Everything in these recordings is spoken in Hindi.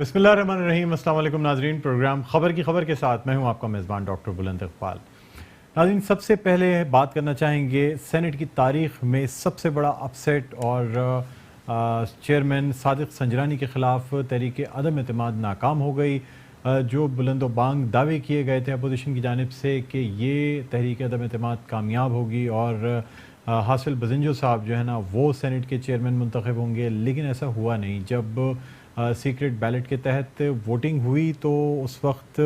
बिस्मिल्लाहिर्रहमानिर्रहीम। अस्सलाम वालेकुम नाजरीन। प्रोग्राम खबर की खबर के साथ मैं हूं आपका मेज़बान डॉक्टर बुलंद इकबाल। नाजरीन, सबसे पहले बात करना चाहेंगे सेनेट की तारीख में सबसे बड़ा अपसेट और चेयरमैन सादिक संजरानी के ख़िलाफ़ तहरीक अदम एतमाद नाकाम हो गई। जो बुलंदो बांग दावे किए गए थे अपोजिशन की जानिब से कि ये तहरीक अदम एतमाद कामयाब होगी और हासिल बजिंजो साहब जो है ना वो सेनेट के चेयरमैन मुंतखब होंगे, लेकिन ऐसा हुआ नहीं। जब सीक्रेट बैलेट के तहत वोटिंग हुई तो उस वक्त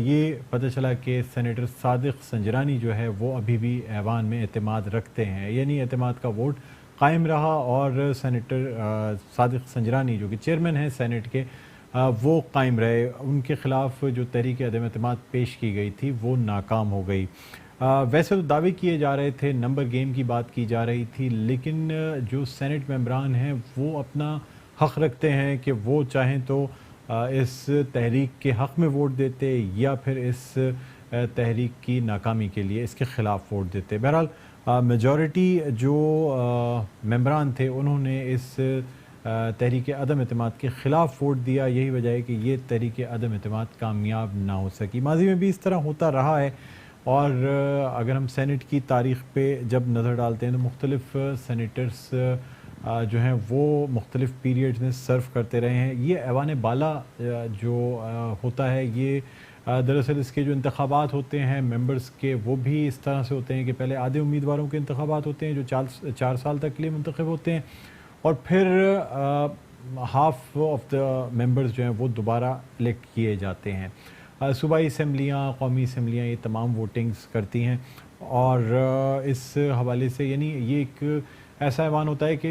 ये पता चला कि सेनेटर सादिक संजरानी जो है वो अभी भी ऐवान में एतमाद रखते हैं, यानी एतमाद का वोट कायम रहा और सेनेटर सादिक संजरानी जो कि चेयरमैन हैं सेनेट के वो कायम रहे। उनके ख़िलाफ़ जो तहरीक अदम एतमाद पेश की गई थी वो नाकाम हो गई। वैसे तो दावे किए जा रहे थे, नंबर गेम की बात की जा रही थी, लेकिन जो सेनेट मेंबरान हैं वो अपना हक़ रखते हैं कि वो चाहें तो इस तहरीक के हक़ में वोट देते या फिर इस तहरीक की नाकामी के लिए इसके ख़िलाफ़ वोट देते। बहरहाल मेजॉरिटी जो मेंबरान थे उन्होंने इस तहरीक अदम एतमाद के ख़िलाफ़ वोट दिया। यही वजह है कि ये तहरीक अदम एतमाद कामयाब ना हो सकी। माज़ी में भी इस तरह होता रहा है और अगर हम सेनेट की तारीख़ पे जब नज़र डालते हैं तो मुख्तलिफ़ सेनेटर्स जो हैं वो मुख्तलिफ़ पीरियड्स में सर्व करते रहे हैं। ये ऐवान बाला जो होता है ये दरअसल इसके जो इंतखाबात होते हैं मेंबर्स के वो भी इस तरह से होते हैं कि पहले आधे उम्मीदवारों के इंतखाबात होते हैं जो 4 साल तक के लिए मुंतखब होते हैं और फिर हाफ ऑफ द मेंबर्स जो हैं वो दोबारा इलेक्ट किए जाते हैं। सूबाई असम्बलियाँ, कौमी असम्बलियाँ ये तमाम वोटिंग्स करती हैं और इस हवाले से यानी ये एक ऐसा ऐवान होता है कि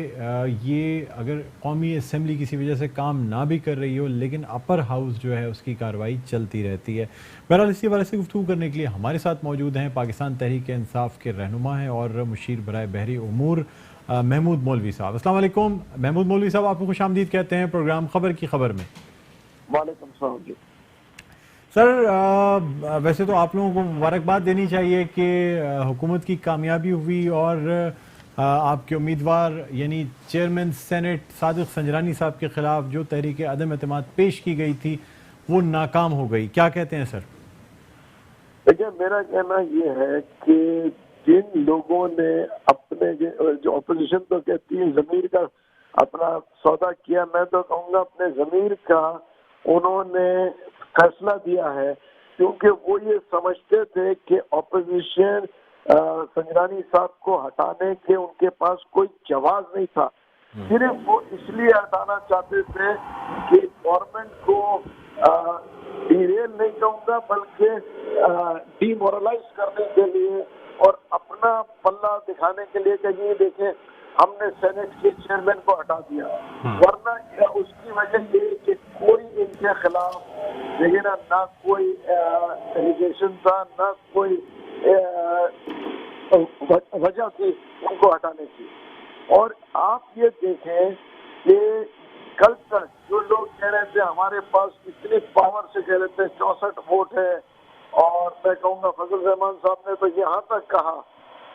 ये अगर कौमी असम्बली किसी वजह से काम ना भी कर रही हो लेकिन अपर हाउस जो है उसकी कार्रवाई चलती रहती है। बहरहाल इसी हवाले से गुफ्तगू करने के लिए हमारे साथ मौजूद हैं पाकिस्तान तहरीक इंसाफ के रहनुमा हैं और मुशीर बराए बहरी उमूर महमूद मौलवी साहब। अस्सलाम वालेकुम महमूद मौलवी साहब, आपको खुशामदीद कहते हैं प्रोग्राम खबर की खबर में। वालेकुम सलाम जी। सर, वैसे तो आप लोगों को मुबारकबाद देनी चाहिए कि हुकूमत की कामयाबी हुई और आपके उम्मीदवार यानी चेयरमैन सेनेट सादिक संजरानी साहब के खिलाफ जो तहरीक अदम एतमाद पेश की गई थी वो नाकाम हो गई। क्या कहते हैं सर? देखिए, मेरा कहना ये है कि जिन लोगों ने अपने जो ऑपोजिशन तो कहती है जमीर का अपना सौदा किया, मैं तो कहूँगा अपने जमीर का उन्होंने फैसला दिया है, क्योंकि वो ये समझते थे कि ऑपोजिशन संजरानी साहब को हटाने के उनके पास कोई जवाब नहीं था। सिर्फ वो इसलिए हटाना चाहते थे कि गवर्नमेंट को डिरेल नहीं कहूँगा बल्कि डीमोरलाइज करने के लिए और अपना पल्ला दिखाने के लिए कि ये देखें हमने सेनेट के चेयरमैन को हटा दिया। वरना उसकी वजह ये कि कोई इनके खिलाफ देखिए ना कोई एलिगेशन था, ना कोई वजह थी उनको हटाने की। और आप ये देखें कि कल तक जो लोग कह रहे थे हमारे पास इतने पावर से कह रहे थे 64 वोट है, और मैं कहूँगा फजल रहमान साहब ने तो यहाँ तक कहा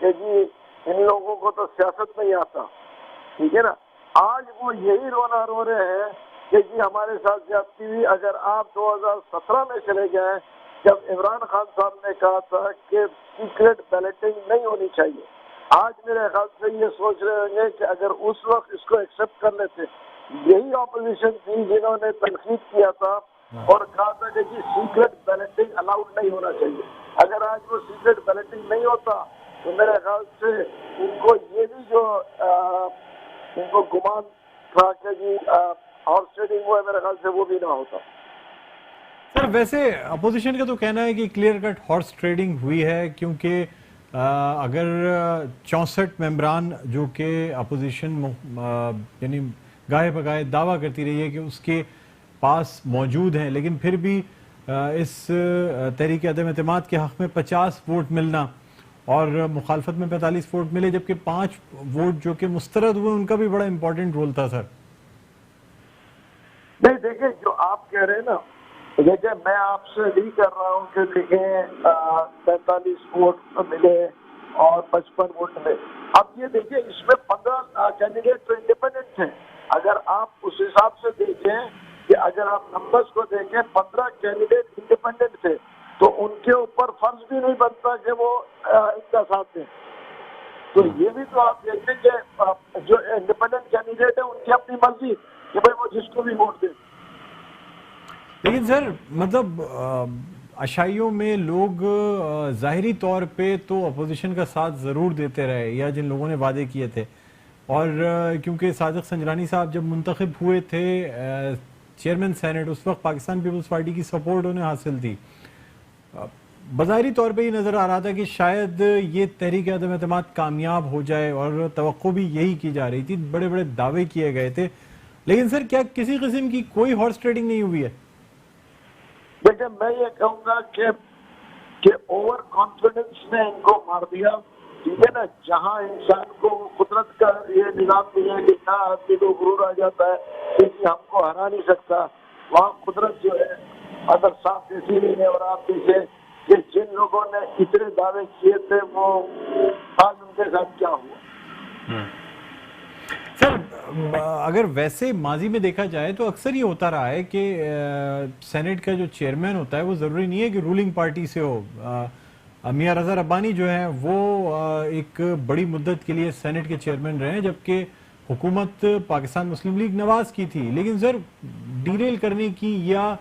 कि जी इन लोगों को तो सियासत नहीं आता, ठीक है ना। आज वो यही रोना रो रहे हैं कि जी हमारे साथ ज्यादती हुई। अगर आप 2017 में चले जाएं जब इमरान खान साहब ने कहा था कि सीक्रेट बैलेटिंग नहीं होनी चाहिए, आज मेरे ख्याल से ये सोच रहे होंगे कि अगर उस वक्त इसको एक्सेप्ट कर लेते। यही ऑपोजिशन थी जिन्होंने तनकीद किया था और कहा था कि जी सीक्रेट बैलेटिंग अलाउड नहीं होना चाहिए। अगर आज वो सीक्रेट बैलेटिंग नहीं होता तो मेरे ख्याल से उनको ये भी जो उनको गुमान था कि जी हॉर्स ट्रेडिंग हुआ है, मेरे ख्याल से वो भी ना होता। सर, वैसे अपोजिशन का तो कहना है कि क्लियर कट हॉर्स ट्रेडिंग हुई है, क्योंकि अगर 64 मेंबरान जो कि अपोजिशन यानी गाहे बगाहे दावा करती रही है कि उसके पास मौजूद हैं, लेकिन फिर भी इस तहरीक अदम एतमाद के हक़ में 50 वोट मिलना और मुखालफत में 45 वोट मिले, जबकि 5 वोट जो कि मुस्तरद हुए उनका भी बड़ा इंपॉर्टेंट रोल था सर। नहीं, देखिए जो आप कह रहे हैं ना, देखिए मैं आपसे भी कर रहा हूँ कि देखिए 45 वोट मिले और 55 वोट मिले। अब ये देखिए इसमें 15 कैंडिडेट तो इंडिपेंडेंट हैं। अगर आप उस हिसाब से देखें कि अगर आप नंबर्स को देखें 15 कैंडिडेट इंडिपेंडेंट थे, तो उनके ऊपर फर्ज भी नहीं बनता कि वो इनका साथ दें। तो ये भी तो आप देखें कि जो इंडिपेंडेंट कैंडिडेट है उनकी अपनी मर्जी कि भाई वो जिसको भी वोट दें। लेकिन सर मतलब अशाइयों में लोग ज़ाहिरी तौर पे तो अपोजिशन का साथ ज़रूर देते रहे, या जिन लोगों ने वादे किए थे, और क्योंकि सादिक संजरानी साहब जब मुंतखब हुए थे चेयरमैन सेनेट, उस वक्त पाकिस्तान पीपल्स पार्टी की सपोर्ट उन्हें हासिल थी। बज़ाहिरी तौर पे ये नज़र आ रहा था कि शायद ये तहरीक अदम एतमाद कामयाब हो जाए, और तवक्को भी यही की जा रही थी, बड़े बड़े दावे किए गए थे। लेकिन सर क्या किसी किस्म की कोई हॉर्स ट्रेडिंग नहीं हुई है? देखिए, मैं ये कहूंगा कि ओवर कॉन्फिडेंस ने इनको मार दिया। ठीक है ना, जहां इंसान को कुदरत का ये निजाम भी है कि क्या आदमी को गुरूर आ जाता है कि हमको हरा नहीं सकता, वहाँ कुदरत जो है अगर साफ देती नहीं है। और आप देखें कि जिन लोगों ने इतने दावे किए थे वो आज उनके साथ क्या हुआ। सर अगर वैसे माजी में देखा जाए तो अक्सर ये होता रहा है कि सेनेट का जो चेयरमैन होता है वो ज़रूरी नहीं है कि रूलिंग पार्टी से हो। मियां रज़ा रब्बानी जो है वो एक बड़ी मुद्दत के लिए सेनेट के चेयरमैन रहे हैं, जबकि हुकूमत पाकिस्तान मुस्लिम लीग नवाज की थी। लेकिन सर डीरेल करने की या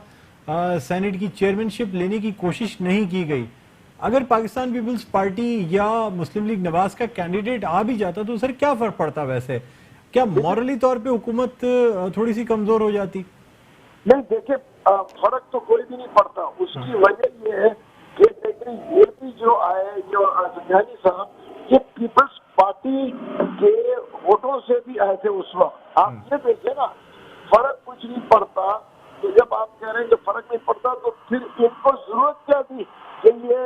सेनेट की चेयरमैनशिप लेने की कोशिश नहीं की गई। अगर पाकिस्तान पीपल्स पार्टी या मुस्लिम लीग नवाज का कैंडिडेट आ भी जाता तो सर क्या फर्क पड़ता? वैसे क्या मॉरली तौर पे हुकूमत थोड़ी सी कमजोर हो जाती? नहीं, देखिए फर्क तो कोई भी नहीं पड़ता। उसकी वजह ये है कि देखिए ये भी जो आए, जो संजरानी साहब, ये पीपल्स पार्टी के वोटों से भी आए थे उस वक्त। आप ये देखिए ना, फर्क कुछ नहीं पड़ता। तो जब आप कह रहे हैं कि फर्क नहीं पड़ता, तो फिर इनको जरूरत क्या थी कि ये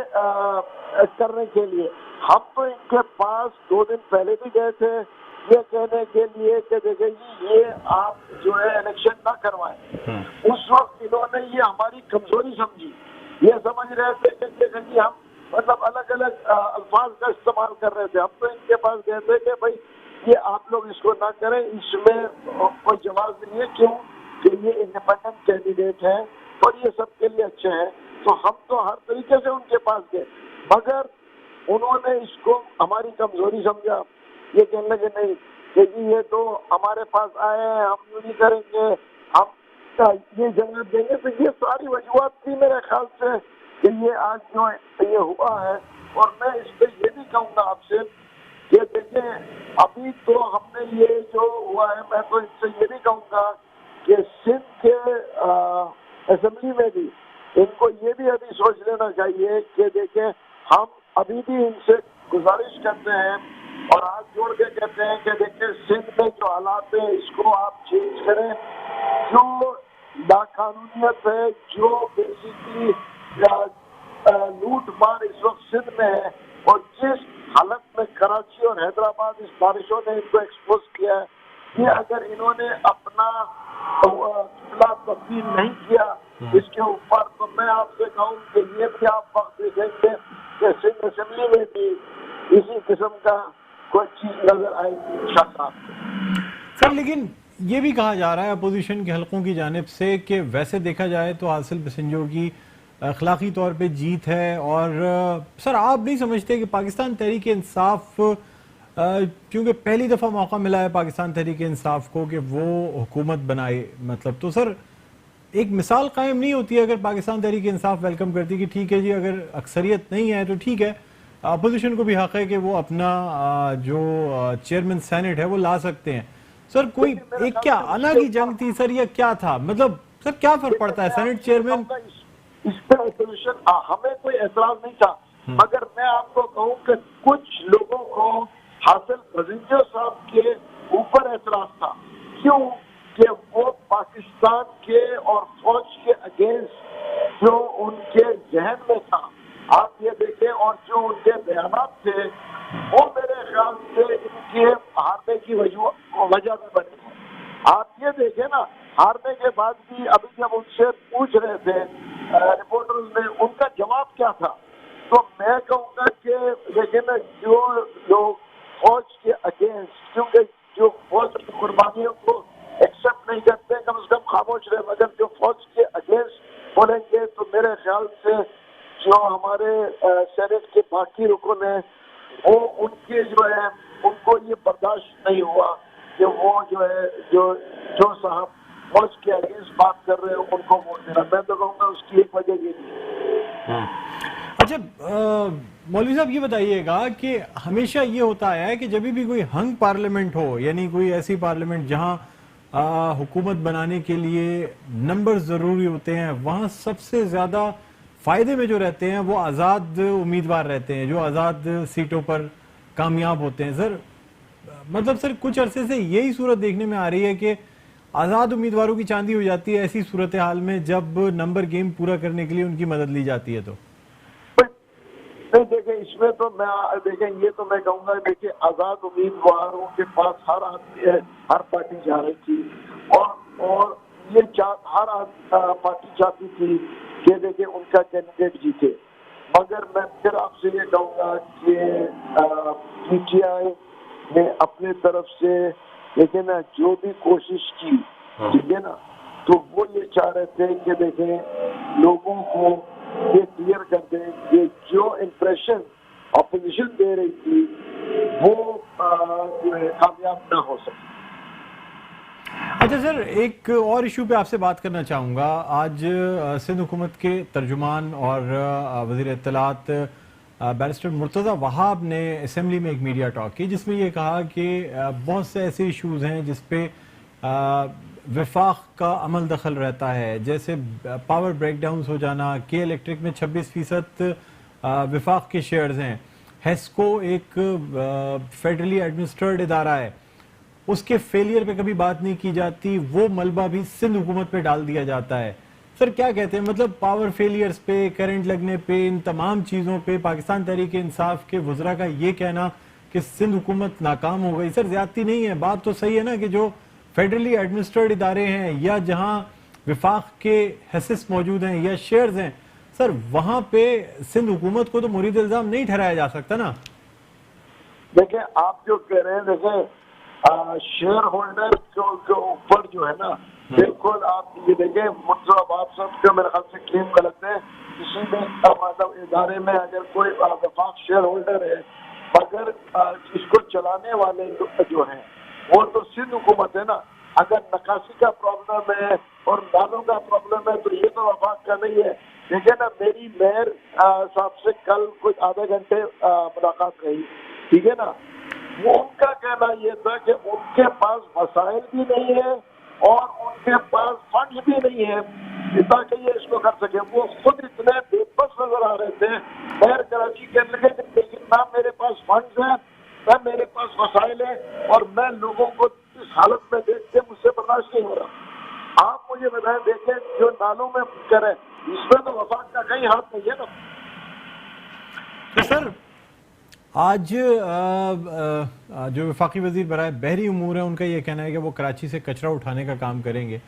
करने के लिए? हम तो इनके पास 2 दिन पहले भी गए थे ये कहने के लिए कि देखिए ये आप जो है इलेक्शन ना करवाएं। उस वक्त इन्होंने ये हमारी कमजोरी समझी। ये समझ रहे थे कि देखिए जी हम मतलब अलग अलग अल्फाज का इस्तेमाल कर रहे थे। हम तो इनके पास गए थे कि भाई ये आप लोग इसको ना करें, इसमें कोई जवाब नहीं है। क्यों कि ये इंडिपेंडेंट कैंडिडेट है और ये सबके लिए अच्छे हैं। तो हम तो हर तरीके से उनके पास गए, मगर उन्होंने इसको हमारी कमजोरी समझा। ये कहने लगे नहीं कि ये तो हमारे पास आए हैं, हम यूं नहीं करेंगे, हम ये जगह देंगे। तो ये सारी वजूहत थी मेरे ख्याल से कि ये आज जो ये हुआ है। और मैं इस पर ये भी कहूँगा आपसे कि देखिए अभी तो हमने ये जो हुआ है, मैं तो इससे ये भी कहूँगा कि सिंध के असेंबली में भी इनको ये भी अभी सोच लेना चाहिए कि देखें हम अभी भी इनसे गुजारिश करते हैं और हाथ जोड़ के कहते हैं कि देखिए सिंध में जो हालात है इसको आप चेंज करें। जो नाकानूनियत है, जो बेसिकली लूट मार इस वक्त सिंध में है, और जिस हालत में कराची और हैदराबाद इस बारिशों ने इनको एक्सपोज किया है, ये अगर इन्होंने अपना तब्दील नहीं किया इसके ऊपर, तो मैं आपसे कहूँ कि ये भी आप वक्त देखेंगे कि सिंध असेंबली में भी इसी किस्म का कोई चीज नजर आएगी इंशाअल्लाह। सर लेकिन ये भी कहा जा रहा है अपोजिशन के हलकों की जानिब से कि वैसे देखा जाए तो हासिल पसंजों की अखलाकी तौर पे जीत है, और सर आप नहीं समझते कि पाकिस्तान तहरीक इंसाफ, क्योंकि पहली दफ़ा मौका मिला है पाकिस्तान तहरीक इंसाफ को कि वो हुकूमत बनाए, मतलब तो सर एक मिसाल कायम नहीं होती है अगर पाकिस्तान तहरीक इंसाफ वेलकम करती कि ठीक है जी अगर अक्सरियत नहीं है तो ठीक है, अपोजिशन को भी हक है कि वो अपना जो चेयरमैन सेनेट है वो ला सकते हैं। सर कोई एक क्या अना की जंग थी सर या क्या था? मतलब सर क्या फर्क पड़ता है सेनेट चेयरमैन? इस पर अपोजिशन हमें कोई एतराज नहीं था, मगर मैं आपको कहूँ कि कुछ लोगों को हासिल पसंजो साहब के ऊपर एतराज था। क्यों कि वो पाकिस्तान के और फौज के अगेंस्ट जो उनके जहन में था, आप ये देखें, और जो उनके बयानात थे वो मेरे ख्याल से इनके हारने की वजह भी बनी है। आप ये देखें ना, हारने के बाद भी अभी जब उनसे पूछ रहे थे रिपोर्टर्स ने, उनका जवाब क्या था? तो मैं कहूँगा कि देखें ना, जो लोग फौज के अगेंस्ट, क्योंकि जो फौज की कुर्बानियों को एक्सेप्ट नहीं करते, कम से कम खामोश रहे। मगर जो फौज के अगेंस्ट बोलेंगे तो मेरे ख्याल से जो हमारे सेनेट के बाकी रुकन है वो उनके जो है उनको ये बर्दाश्त नहीं हुआ कि वो जो है जो साहब फौज के अगेंस्ट बात कर रहे हो उनको वोट देना। मैं तो कहूँगा उसकी एक वजह ये नहीं। अच्छा मौलवी साहब ये बताइएगा कि हमेशा ये होता है कि जब भी कोई हंग पार्लियामेंट हो, यानी कोई ऐसी पार्लियामेंट जहां हुकूमत बनाने के लिए नंबर जरूरी होते हैं, वहां सबसे ज्यादा फायदे में जो रहते हैं वो आजाद उम्मीदवार रहते हैं, जो आजाद सीटों पर कामयाब होते हैं। सर मतलब सर कुछ अरसे से यही सूरत देखने में आ रही है कि आजाद उम्मीदवारों की चांदी हो जाती है ऐसी सूरत हाल में जब नंबर गेम पूरा करने के लिए उनकी मदद ली जाती है। तो नहीं देखिए, इसमें तो मैं देखें ये तो मैं कहूँगा, देखिए आजाद उम्मीदवारों के पास हर पार्टी जा रही थी और ये हर पार्टी चाहती थी कि देखिए उनका कैंडिडेट जीते। मगर मैं फिर आपसे ये कहूँगा कि पीटीआई ने अपने तरफ से देखिए ना जो भी कोशिश की, ठीक है ना, तो वो ये चाह रहे थे कि देखें लोगों को ये क्लियर कर दें कि जो इम्प्रेशन ऑपोजिशन दे रही थी वो जो है कामयाब ना हो सके। अच्छा सर, एक और इशू पे आपसे बात करना चाहूँगा। आज सिंध हुकूमत के तर्जुमान और वज़ीर इत्तलात बैरिस्टर मुर्तज़ा वहाब ने असेंबली में एक मीडिया टॉक की जिसमें ये कहा कि बहुत से ऐसे इश्यूज़ हैं जिस पे वफाक का अमल दखल रहता है, जैसे पावर ब्रेकडाउन हो जाना, के इलेक्ट्रिक में 26% वफाक के शेयर्स हैं, हेस्को एक फेडरली एडमिनिस्ट्रेटेड इदारा है, उसके फेलियर पे कभी बात नहीं की जाती, वो मलबा भी सिंध हुकूमत पे डाल दिया जाता है। सर क्या कहते हैं, मतलब पावर फेलियर्स पे, करंट लगने पे, इन तमाम चीज़ों पे पाकिस्तान तहरीक इंसाफ के वज़रा का ये कहना कि सिंध हुकूमत नाकाम हो गई, सर ज्यादती नहीं है? बात तो सही है ना कि जो फेडरली एडमिनिस्ट्रेटेड इदारे हैं या जहां विफाक के हैसिस मौजूद हैं या शेयर्स हैं, सर वहां पे सिंध हुकूमत को तो मुरीद इल्जाम नहीं ठहराया जा सकता ना। देखिए आप जो कह रहे हैं, देखिए शेयर होल्डर के ऊपर जो है ना, बिल्कुल आप ये देखें मुर्तज़ा आप सब का मेरे ख्याल से क्लेम गलत है। किसी भी मतलब इदारे में अगर कोई वफाक शेयर होल्डर है, मगर इसको चलाने वाले जो है वो तो सिंध हुकूमत है ना। अगर नकासी का प्रॉब्लम है और नालों का प्रॉब्लम है तो ये तो वफाक का नहीं है। देखिए ना, मेरी मेयर साहब से कल कुछ आधे घंटे मुलाकात रही, ठीक है ना, वो उनका कहना ये था कि उनके पास वसाइल भी नहीं है और उनके पास फंड्स भी नहीं है ताकि ये इसको कर सके। वो खुद इतने बेबस नजर आ रहे थे मेयर कराची के लगे, लेकिन ना मेरे पास फंड्स हैं ना मेरे पास वसाइल है और मैं लोगों को इस हालत में देख के मुझसे बर्दाश्त नहीं हो रहा। आप मुझे बताएं, देखें जो नालों में करें इसमें तो वफाक का कहीं हाथ नहीं है ना। तो सर आज जो वफाकी वजीर बराए बहरी उमूर है उनका यह कहना है कि वो कराची से कचरा उठाने का काम करेंगे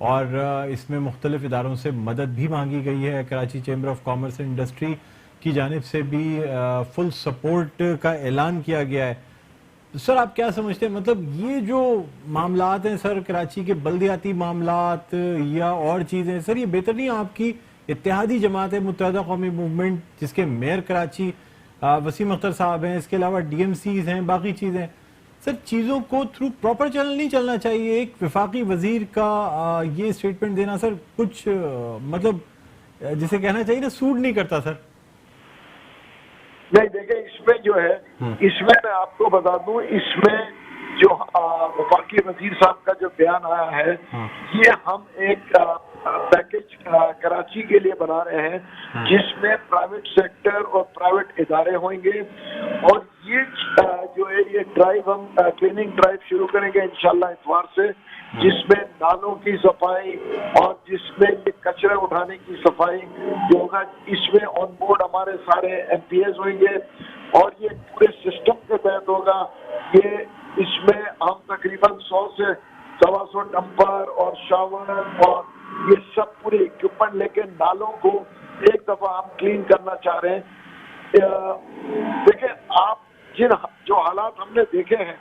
और इसमें मुख्तलिफ इदारों से मदद भी मांगी गई है। Karachi chamber of commerce and industry की जानिब से भी फुल सपोर्ट का ऐलान किया गया है। सर आप क्या समझते हैं, मतलब ये जो मामलात हैं सर, कराची के बल्दियाती मामलात या और चीज़ें, सर ये बेहतर नहीं आपकी इत्तेहादी जमात है मुत्तहिदा कौमी मूवमेंट जिसके मेयर कराची वसीम अख्तर साहब हैं, इसके अलावा डीएमसीज हैं, बाकी चीज़ें, सर चीज़ों को थ्रू प्रॉपर चैनल नहीं चलना चाहिए? एक विफाकी वजीर का ये स्टेटमेंट देना सर कुछ मतलब जिसे कहना चाहिए ना सूट नहीं करता सर। नहीं देखिए, इसमें जो है इसमें मैं आपको बता दूं, इसमें जो वफाकी वजीर साहब का जो बयान आया है ये हम एक पैकेज कराची के लिए बना रहे हैं जिसमें प्राइवेट सेक्टर और प्राइवेट इदारे होंगे और ये जो है ये ड्राइव हम क्लीनिंग ड्राइव शुरू करेंगे इंशाल्लाह इतवार से, जिसमें नालों की सफाई और जिसमें ये कचरे उठाने की सफाई जो होगा, इसमें ऑन बोर्ड हमारे सारे एमपीएस होंगे और ये पूरे सिस्टम के तहत होगा। ये इसमें हम तकरीबन 100 से 125 डंपर और शावर और ये सब पूरे इक्विपमेंट लेके नालों को एक दफा हम क्लीन करना चाह रहे हैं। देखिए आप जो हालात हमने देखे हैं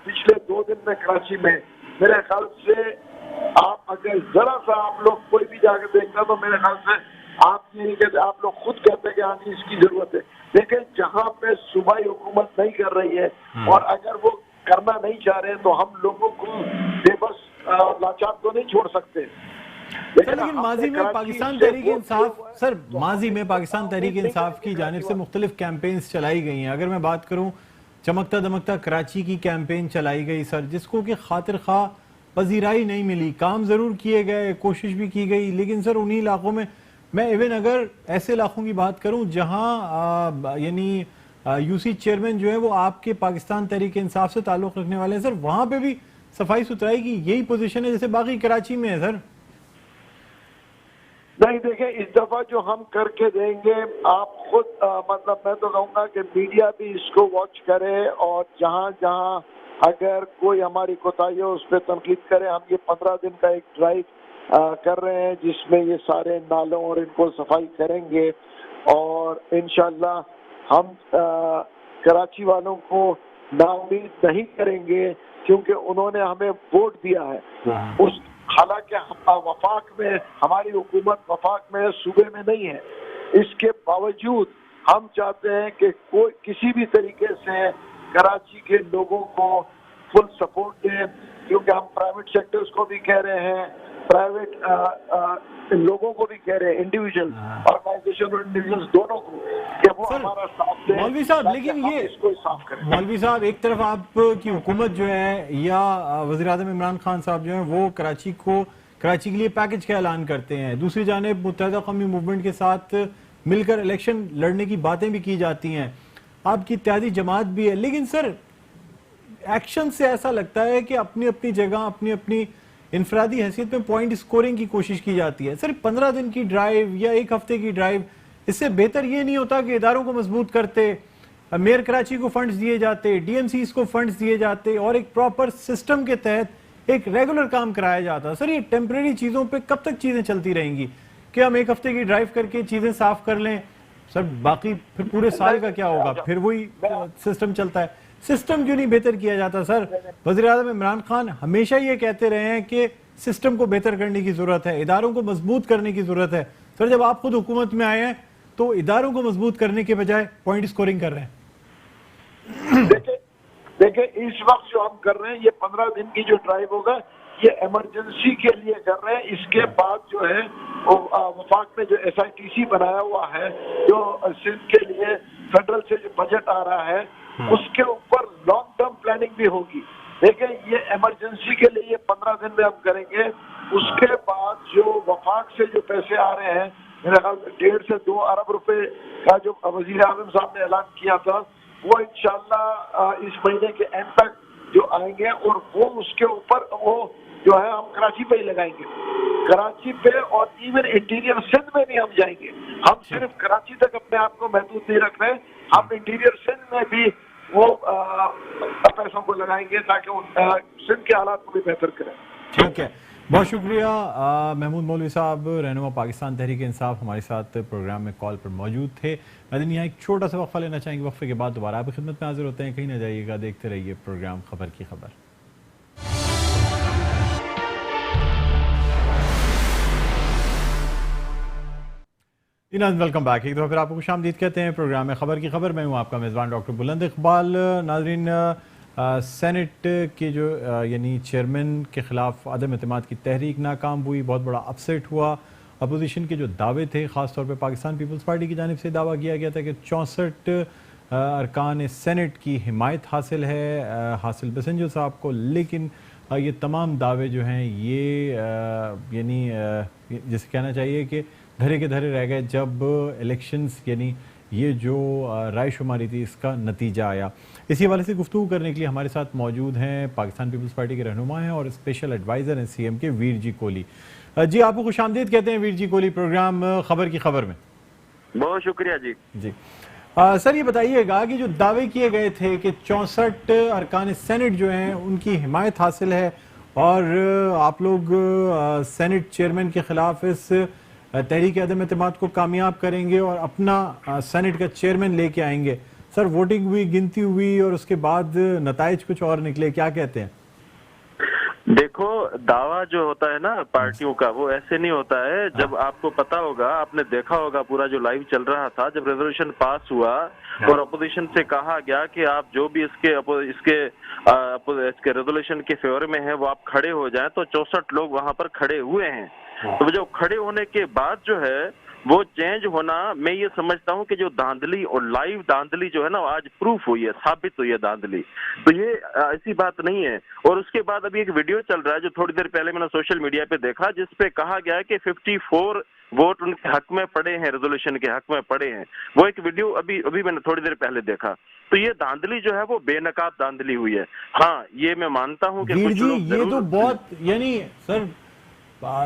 पिछले 2 दिन में कराची में, मेरे ख्याल से आप अगर जरा सा आप लोग कोई भी जाकर देखना तो मेरे ख्याल से आप ये नहीं कहते, आप लोग खुद कहते हैं कि हाँ जी इसकी जरूरत है। लेकिन जहाँ पे सूबाई हुकूमत नहीं कर रही है और अगर वो करना नहीं चाह रहे हैं तो हम लोगों को बेबस लाचार तो नहीं छोड़ सकते। लेकिन माजी में पाकिस्तान तहरीक इंसाफ सर, माजी में पाकिस्तान तहरीक इंसाफ की जानिब से मुख्तलिफ कैंपेन्स चलाई गई हैं। अगर मैं बात करूं, चमकता दमकता कराची की कैंपेन चलाई गई सर, जिसको कि खातिर खा पजीराई नहीं मिली। काम जरूर किए गए, कोशिश भी की गई, लेकिन सर उन्हीं इलाकों में, मैं इवन अगर ऐसे इलाकों की बात करूं जहां यानी यूसी चेयरमैन जो है वो आपके पाकिस्तान तहरीक इंसाफ से ताल्लुक रखने वाले हैं, सर वहां पे भी सफाई सुथराई की यही पोजीशन है जैसे बाकी कराची में है सर। नहीं देखें, इस दफा जो हम करके देंगे आप खुद मतलब मैं तो कहूँगा कि मीडिया भी इसको वॉच करे और जहाँ जहाँ अगर कोई हमारी कोताही हो उस पर तनकीद करे। हम ये 15 दिन का एक ड्राइव कर रहे हैं जिसमें ये सारे नालों और इनको सफाई करेंगे और इंशाल्लाह हम कराची वालों को नाउम्मीद नहीं करेंगे क्योंकि उन्होंने हमें वोट दिया है। उस हालांकि वफाक में हमारी हुकूमत वफाक में सूबे में नहीं है, इसके बावजूद हम चाहते हैं कि कोई किसी भी तरीके से कराची के लोगों को फुल सपोर्ट दें, क्योंकि हम प्राइवेट सेक्टर्स को भी कह रहे हैं, प्राइवेट लोगों को भी कह रहे हैं, इंडिविजुअल ऑर्गेनाइजेशन और इंडिविजुअल्स दोनों को, कि वो हमारा साथ दें। मौलवी साहब, लेकिन ये इसको साफ करें। मौलवी साहब, एक तरफ आपकी हुकूमत जो है या वज़ीर आज़म इमरान खान साहब जो है वो कराची के लिए पैकेज का ऐलान करते हैं, दूसरी जानिब मुत्तहिदा कौमी मूवमेंट के साथ मिलकर इलेक्शन लड़ने की बातें भी की जाती हैं, आपकी इत्तेहादी जमात भी है, लेकिन सर एक्शन से ऐसा लगता है कि अपनी अपनी जगह अपनी अपनी इनफरादी हैसियत में पॉइंट स्कोरिंग की कोशिश की जाती है। सर 15 दिन की ड्राइव या एक हफ्ते की ड्राइव, इससे बेहतर ये नहीं होता कि इदारों को मजबूत करते, मेयर कराची को फंड्स दिए जाते, डीएमसीज को फंड्स दिए जाते और एक प्रॉपर सिस्टम के तहत एक रेगुलर काम कराया जाता। सर ये टेम्परेरी चीजों पे कब तक चीजें चलती रहेंगी कि हम एक हफ्ते की ड्राइव करके चीजें साफ कर लें, सर बाकी फिर पूरे साल का क्या होगा, फिर वही सिस्टम चलता है। सिस्टम क्यों नहीं बेहतर किया जाता सर? वज़ीर आज़म इमरान खान हमेशा ये कहते रहे हैं कि सिस्टम को बेहतर करने की जरूरत है, इदारों को मजबूत करने की जरूरत है। सर जब आप खुद हुकूमत में आए हैं तो इदारों को मजबूत करने के बजाय पॉइंट स्कोरिंग कर रहे हैं। देखिए इस वक्त जो हम कर रहे हैं ये 15 दिन की जो ड्राइव होगा ये इमरजेंसी के लिए कर रहे हैं। इसके बाद जो है वफाक में जो SITC बनाया हुआ है, जो सिंध के लिए फेडरल से जो बजट आ रहा है उसके ऊपर लॉन्ग टर्म प्लानिंग भी होगी। देखिए ये इमरजेंसी के लिए 15 दिन में हम करेंगे। उसके बाद जो वफाक से जो पैसे आ रहे हैं, मेरे ख्याल में 1.5 से 2 अरब रुपए का जो वज़ीर आज़म साहब ने ऐलान किया था, वो इंशाल्लाह इस महीने के एंड तक जो आएंगे और वो उसके ऊपर वो जो है हम कराची पे ही लगाएंगे, कराची पे, और इवन इंटीरियर सिंध में भी हम जाएंगे। हम सिर्फ कराची तक अपने आप को महदूद नहीं रख रहे, हम इंटीरियर सिंध में भी वो पैसों को लगाएंगे ताकि सिंध के हालात को भी बेहतर करें। ठीक है, बहुत शुक्रिया। महमूद मौलवी साहब, रहनुमा पाकिस्तान तहरीक इंसाफ, हमारे साथ प्रोग्राम में कॉल पर मौजूद थे। नाज़रीन यहाँ एक छोटा सा वक्फा लेना चाहेंगे, वक्फे के बाद दोबारा आपकी खिदमत में हाजिर होते हैं। कहीं ना जाइएगा, देखते रहिए प्रोग्राम खबर की खबर। Welcome back. एक दफ़ा फिर आपको खुशामदीद कहते हैं प्रोग्राम में खबर की खबर। मैं हूँ आपका मेज़बान डॉक्टर बुलंद इकबाल। नाज़रीन, सेनेट के जो यानी चेयरमैन के खिलाफ अदम एतमाद की तहरीक नाकाम हुई, बहुत बड़ा अपसेट हुआ। अपोजिशन के जो दावे थे, ख़ास तौर पे पाकिस्तान पीपल्स पार्टी की जानिब से दावा किया गया था कि 64 अरकान सेनेट की हिमायत हासिल है हासिल बसंजो साहब को, लेकिन ये तमाम दावे जो हैं ये यानी जैसे कहना चाहिए कि धरे के धरे रह गए जब इलेक्शंस यानी ये जो रायशुमारी थी इसका नतीजा आया। इसी हवाले से गुफ्तगू करने के लिए हमारे साथ मौजूद हैं पाकिस्तान पीपल्स पार्टी के रहनुमा हैं और स्पेशल एडवाइज़र हैं CM के वीर जी कोहली। जी आपको खुशामदीद कहते हैं वीर जी कोहली प्रोग्राम खबर की खबर में। बहुत शुक्रिया जी। जी सर ये बताइएगा कि जो दावे किए गए थे कि 64 अरकान सेनेट जो हैं उनकी हिमायत हासिल है और आप लोग सेनेट चेयरमैन के खिलाफ इस तहरीक अदम एतमाद को कामयाब करेंगे और अपना सेनेट का चेयरमैन लेके आएंगे। सर वोटिंग हुई, गिनती हुई और उसके बाद नताइज कुछ और निकले, क्या कहते हैं? देखो, दावा जो होता है ना पार्टियों का, वो ऐसे नहीं होता है। जब आपको पता होगा, आपने देखा होगा पूरा जो लाइव चल रहा था, जब रेजोल्यूशन पास हुआ और अपोजिशन से कहा गया कि आप जो भी इसके रेजोल्यूशन के फेवर में है वो आप खड़े हो जाएं, तो 64 लोग वहां पर खड़े हुए हैं। तो जो खड़े होने के बाद जो है वो चेंज होना, मैं ये समझता हूँ कि जो धांधली और लाइव धांधली जो है ना, आज प्रूफ हुई है, साबित हुई है धांधली। तो ये ऐसी बात नहीं है। और उसके बाद अभी एक वीडियो चल रहा है जो थोड़ी देर पहले मैंने सोशल मीडिया पे देखा, जिसपे कहा गया है कि 54 वोट उनके हक में पड़े हैं, रेजोल्यूशन के हक में पड़े हैं। वो एक वीडियो अभी मैंने थोड़ी देर पहले देखा। तो ये धांधली जो है वो बेनकाब धांधली हुई है। हाँ, ये मैं मानता हूँ कि कुछ लोग ये तो बहुत, यानी सर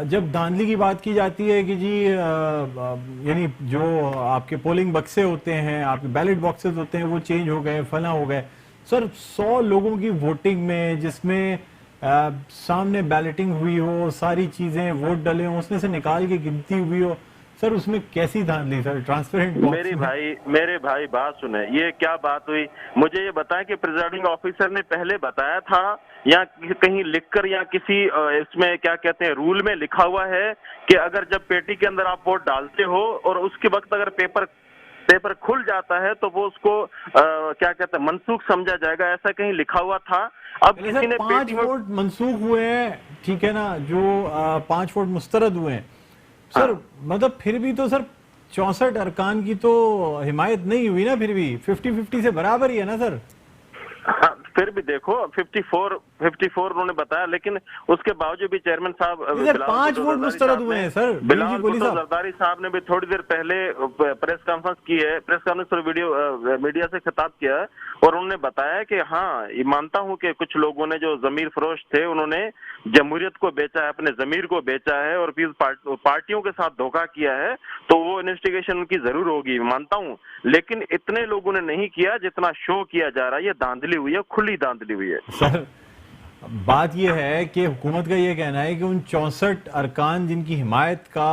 जब धांधली की बात की जाती है कि जी यानी जो आपके पोलिंग बक्से होते हैं, आपके बैलेट बॉक्सेस होते हैं, वो चेंज हो गए, फला हो गए। सर 100 लोगों की वोटिंग में, जिसमें सामने बैलेटिंग हुई हो, सारी चीजें वोट डले हो, उसमें से निकाल के गिनती हुई हो, सर उसमें कैसी धांधली सर? ट्रांसपेरेंट मेरे भाई बात सुने, ये क्या बात हुई? मुझे ये बताएं कि प्रिजाइडिंग ऑफिसर ने पहले बताया था या कहीं लिखकर या किसी इसमें क्या कहते हैं रूल में लिखा हुआ है कि अगर जब पेटी के अंदर आप वोट डालते हो और उसके वक्त अगर पेपर खुल जाता है तो वो उसको क्या कहते हैं मनसूख समझा जाएगा, ऐसा कहीं लिखा हुआ था? अब किसी ने 5 वोट मनसूख हुए हैं, ठीक है ना, जो 5 वोट मुस्तरद हुए हैं सर। हाँ। मतलब फिर भी तो सर 64 अरकान की तो हिमायत नहीं हुई ना, फिर भी 50-50 से बराबर ही है ना सर। हाँ, फिर भी देखो 54 उन्होंने बताया, लेकिन उसके बावजूद भी चेयरमैन साहब 5 वोट मुस्तरद हुए हैं सर। बिलावल भुट्टो जरदारी साहब ने भी थोड़ी देर पहले प्रेस कॉन्फ्रेंस की है, प्रेस कॉन्फ्रेंस पर वीडियो मीडिया से खिताब किया है और उन्होंने बताया कि हाँ, ये मानता हूं कि कुछ लोगों ने जो जमीर फरोश थे, उन्होंने जमहूरियत को बेचा है, अपने जमीर को बेचा है और पार्टियों के साथ धोखा किया है, तो वो इन्वेस्टिगेशन उनकी जरूर होगी, मानता हूं। लेकिन इतने लोगों ने नहीं किया जितना शो किया जा रहा है। ये धांधली हुई है, खुली धांधली हुई है सर। बात यह है कि हुकूमत का यह कहना है कि उन 64 अरकान जिनकी हिमायत का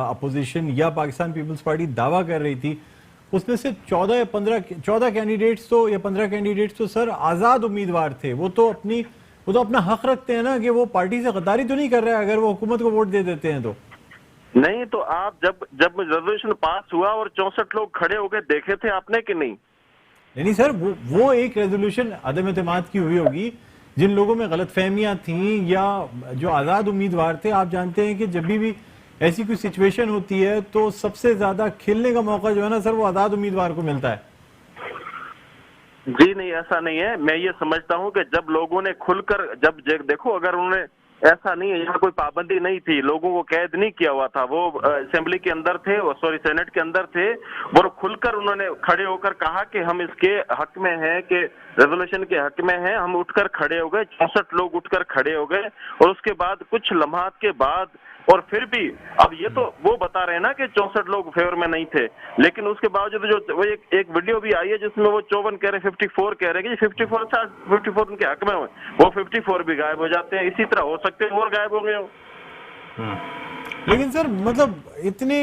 अपोजिशन या पाकिस्तान पीपल्स पार्टी दावा कर रही थी, उसमें से 14 कैंडिडेट्स तो या 15 कैंडिडेट्स तो सर आजाद उम्मीदवार थे। वो तो अपना हक रखते हैं ना कि वो पार्टी से गद्दारी तो नहीं कर रहे हैं अगर वो हुकूमत को वोट दे देते हैं तो। नहीं तो आप जब रेजोल्यूशन पास हुआ और 64 लोग खड़े हो गए, देखे थे आपने कि नहीं? नहीं सर, वो एक रेजोल्यूशन अदम एतमाद की हुई होगी। जिन लोगों में गलतफहमियां थी या जो आजाद उम्मीदवार थे, आप जानते हैं कि जब भी ऐसी कोई सिचुएशन होती है तो सबसे ज्यादा खेलने का मौका जो है ना सर, वो आजाद उम्मीदवार को मिलता है। जी नहीं, ऐसा नहीं है। मैं ये समझता हूं कि जब लोगों ने खुलकर देखो, अगर उन्होंने, ऐसा नहीं है, यहाँ कोई पाबंदी नहीं थी, लोगों को कैद नहीं किया हुआ था, वो असेंबली के अंदर थे, सॉरी सेनेट के अंदर थे, वो खुलकर उन्होंने खड़े होकर कहा कि हम इसके हक में हैं, कि रेजोल्यूशन के हक में हैं। हम उठकर खड़े हो गए, 64 लोग उठकर खड़े हो गए और उसके बाद कुछ लम्हात के बाद, और फिर भी अब ये तो वो बता रहे हैं ना कि 64 लोग फेवर में नहीं थे, लेकिन उसके बावजूद जो वो एक वीडियो भी आई है जिसमें वो 54 कह रहे, 54 कह रहे हैं कि 54 उनके हक में हो, वो 54 भी गायब हो जाते हैं। इसी तरह हो सकते हैं और गायब हो गए हो। लेकिन सर मतलब इतने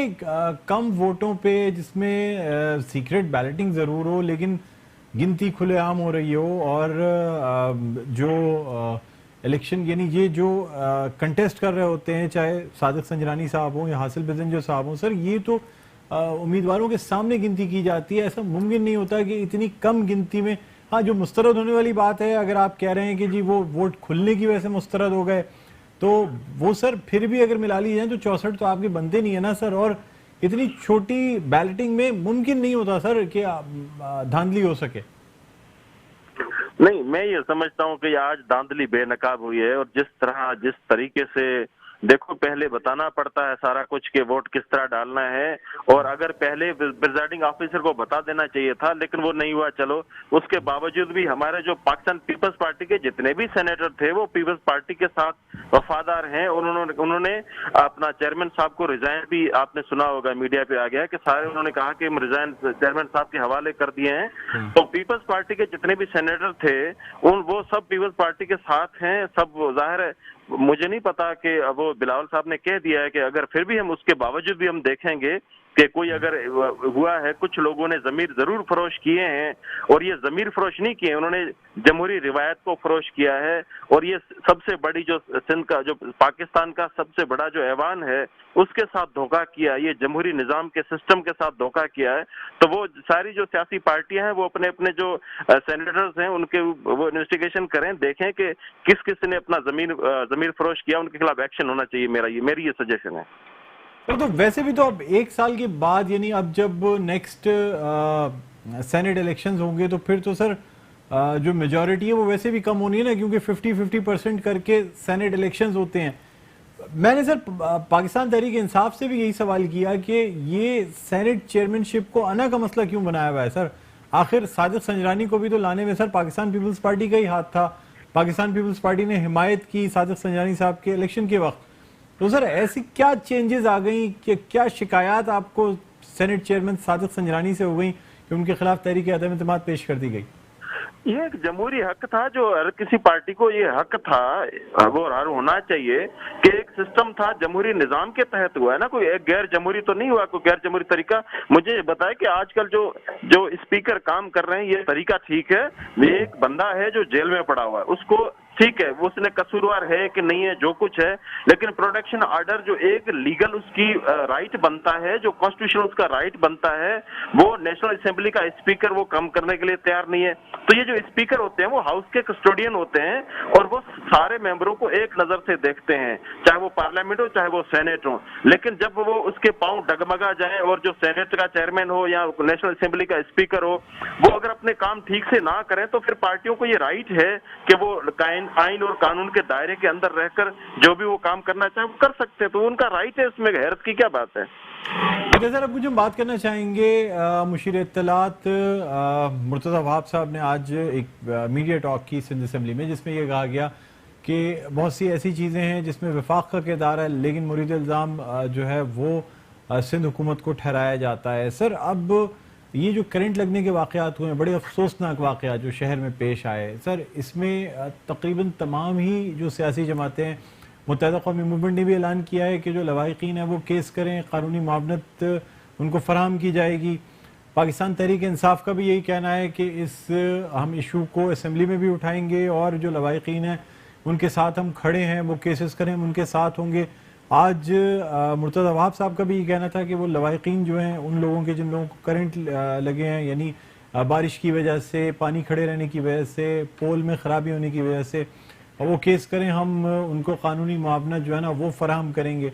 कम वोटों पे, जिसमें सीक्रेट बैलेटिंग जरूर हो लेकिन गिनती खुलेआम हो रही हो, और जो इलेक्शन यानी ये जो कंटेस्ट कर रहे होते हैं, चाहे सादिक संजरानी साहब हो या हासिल बिजन साहब हो, सर ये तो उम्मीदवारों के सामने गिनती की जाती है। ऐसा मुमकिन नहीं होता कि इतनी कम गिनती में, हाँ जो मुस्तरद होने वाली बात है, अगर आप कह रहे हैं कि जी वो वोट खुलने की वजह से मुस्तरद हो गए, तो वो सर फिर भी अगर मिला ली जाए तो 64 तो आपके बनते नहीं है ना सर। और इतनी छोटी बैलेटिंग में मुमकिन नहीं होता सर कि धांधली हो सके। नहीं, मैं ये समझता हूँ कि आज धांधली बेनकाब हुई है, और जिस तरीके से देखो, पहले बताना पड़ता है सारा कुछ कि वोट किस तरह डालना है, और अगर पहले प्रिजाइडिंग ऑफिसर को बता देना चाहिए था, लेकिन वो नहीं हुआ। चलो, उसके बावजूद भी हमारे जो पाकिस्तान पीपल्स पार्टी के जितने भी सेनेटर थे वो पीपल्स पार्टी के साथ वफादार हैं। उन्होंने अपना चेयरमैन साहब को रिजाइन भी, आपने सुना होगा मीडिया पे आ गया कि सारे उन्होंने कहा कि हम रिजाइन चेयरमैन साहब के हवाले कर दिए हैं। तो पीपल्स पार्टी के जितने भी सेनेटर थे वो सब पीपल्स पार्टी के साथ हैं। सब जाहिर है, मुझे नहीं पता कि वो बिलावल साहब ने कह दिया है कि अगर फिर भी हम उसके बावजूद भी हम देखेंगे कि कोई अगर हुआ है, कुछ लोगों ने जमीर जरूर फरोश किए हैं, और ये जमीर फरोश नहीं किए, उन्होंने जमहूरी रिवायत को फरोश किया है। और ये सबसे बड़ी जो सिंध का, जो पाकिस्तान का सबसे बड़ा जो ऐवान है, उसके साथ धोखा किया, ये जमहूरी निजाम के सिस्टम के साथ धोखा किया है। तो वो सारी जो सियासी पार्टियां हैं वो अपने अपने जो सेनेटर्स हैं उनके वो इन्वेस्टिगेशन करें, देखें कि किस किस ने अपना जमीर फरोश किया, उनके खिलाफ एक्शन होना चाहिए। मेरी ये सजेशन है। तो वैसे भी तो अब 1 साल के बाद, यानी अब जब नेक्स्ट सेनेट इलेक्शंस होंगे तो फिर तो सर जो मेजॉरिटी है वो वैसे भी कम होनी है ना, क्योंकि 50-50% करके सेनेट इलेक्शंस होते हैं। मैंने सर पाकिस्तान तहरीक इंसाफ से भी यही सवाल किया कि ये सेनेट चेयरमैनशिप को अना का मसला क्यों बनाया हुआ है सर? आखिर सादिक संजरानी को भी तो लाने में सर पाकिस्तान पीपल्स पार्टी का ही हाथ था। पाकिस्तान पीपल्स पार्टी ने हिमायत की सादिक संजरानी साहब के इलेक्शन के वक्त। तो सर ऐसी क्या चेंजेस आ गई कि क्या शिकायत आपको सेनेट चेयरमैन सादिक संजरानी से हो गई कि उनके खिलाफ तहरीक अदम एतमाद पेश कर दी गई? ये एक जमहूरी हक था, जो हर किसी पार्टी को ये हक था, वो हर होना चाहिए कि एक सिस्टम था जमहूरी निजाम के तहत हुआ है ना, कोई एक गैर जमहूरी तो नहीं हुआ, कोई गैर जमहूरी तरीका। मुझे बताया कि आजकल जो स्पीकर काम कर रहे हैं ये तरीका ठीक है। एक बंदा है जो जेल में पड़ा हुआ है, उसको ठीक है, वो उसने कसूरवार है कि नहीं है, जो कुछ है, लेकिन प्रोटेक्शन ऑर्डर जो एक लीगल उसकी राइट बनता है, जो कॉन्स्टिट्यूशन उसका राइट बनता है, वो नेशनल असेंबली का स्पीकर वो कम करने के लिए तैयार नहीं है। तो ये जो स्पीकर होते हैं वो हाउस के कस्टोडियन होते हैं, और वो सारे मेंबरों को एक नजर से देखते हैं, चाहे वो पार्लियामेंट हो चाहे वो सेनेट हो। लेकिन जब वो उसके पांव डगमगा जाए और जो सेनेट का चेयरमैन हो या नेशनल असेंबली का स्पीकर हो, वो अगर अपने काम ठीक से ना करें, तो फिर पार्टियों को ये राइट है कि वो आइन और कानून के दायरे के अंदर रहकर जो भी वो काम करना चाहे वो कर सकते हैं। तो उनका राइट है, उसमें हैरत की क्या बात है। अच्छा सर, अब मुझे बात करना चाहेंगे मुशीर इत्तलात मुर्तज़ा वहाब साहब ने आज एक मीडिया टॉक की सिंध असेंबली में, जिसमें यह कहा गया कि बहुत सी ऐसी चीज़ें हैं जिसमें वफाक का किरदार है, लेकिन मुरीद इल्ज़ाम जो है वो सिंध हुकूमत को ठहराया जाता है। सर अब ये जो करंट लगने के वाक़यात हुए हैं, बड़े अफसोसनाक वाक़यात जो शहर में पेश आए सर, इसमें तकरीबन तमाम ही जो सियासी जमातें हैं, मुत्तहिदा कौमी मूवमेंट ने भी ऐलान किया है कि जो लवाहिकीन है वो केस करें, कानूनी मुआवनत उनको फराहम की जाएगी। पाकिस्तान तहरीक इंसाफ का भी यही कहना है कि हम इशू को असम्बली में भी उठाएंगे और जो लवाहिकीन हैं उनके साथ हम खड़े हैं, वो केसेस करें हम उनके साथ होंगे। आज मुर्तज़ा वहाब साहब का भी ये कहना था कि वो लवाहिकीन जो हैं, उन लोगों के जिन लोगों को करंट लगे हैं, यानी बारिश की वजह से, पानी खड़े रहने की वजह से, पोल में ख़राबी होने की वजह से, वो केस करें, हम उनको कानूनी मुआवनत जो है ना वो फराहम करेंगे।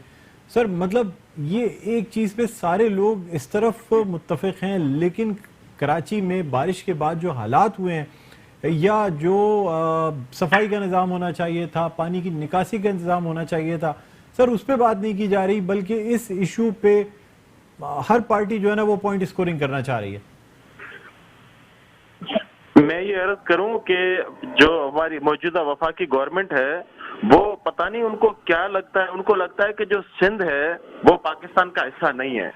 सर मतलब ये एक चीज़ पे सारे लोग इस तरफ मुत्तफ़िक़ हैं, लेकिन कराची में बारिश के बाद जो हालात हुए हैं, या जो सफाई का निज़ाम होना चाहिए था, पानी की निकासी का इंतज़ाम होना चाहिए था, सर उस पर बात नहीं की जा रही, बल्कि इस इशू पे हर पार्टी जो है ना वो पॉइंट स्कोरिंग करना चाह रही है। मैं ये अर्ज करूं कि जो हमारी मौजूदा वफाकी गवर्नमेंट है, वो पता नहीं उनको क्या लगता है, उनको लगता है कि जो सिंध है वो पाकिस्तान का हिस्सा नहीं है,